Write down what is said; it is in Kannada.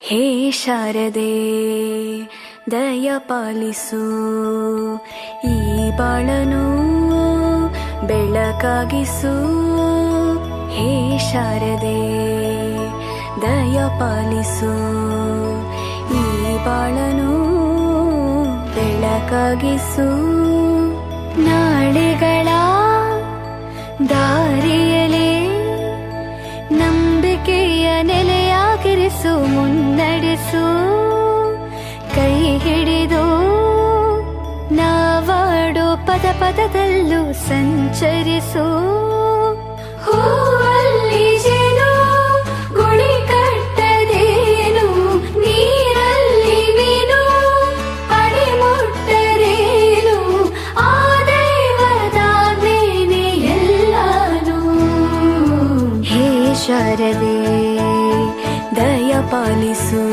ಹೇ ಶಾರದೆ ದಯ ಪಾಲಿಸು, ಈ ಬಾಳನು ಬೆಳಕಾಗಿಸು. ಹೇ ಶಾರದೆ ದಯ ಪಾಲಿಸು, ಈ ಬಾಳನು ಬೆಳಕಾಗಿಸು. ನಾಳೆಗಳ ದಾರಿಯಲೇ ನಂಬಿಕೆಯ ನೆಲೆಯಾಗಿರಿಸು, ಮುನ್ನಡೆಸು. ಕೈ ಹಿಡಿದು ನಾವಾಡೋ ಪದ ಪದದಲ್ಲೂ ಸಂಚರಿಸು. ಹೂವಲ್ಲಿ ಜೇನು ಗುಳಿ ಕಟ್ಟದೇನು, ನೀರಲ್ಲಿ ಮೀನು ಅಡಿ ಮುಟ್ಟರೇನು, ಆ ದೈವದಾಜ್ಞೆನೇ ಎಲ್ಲಾನು. ಹೇ ಶಾರದೆ ದಯ ಪಾಲಿಸು.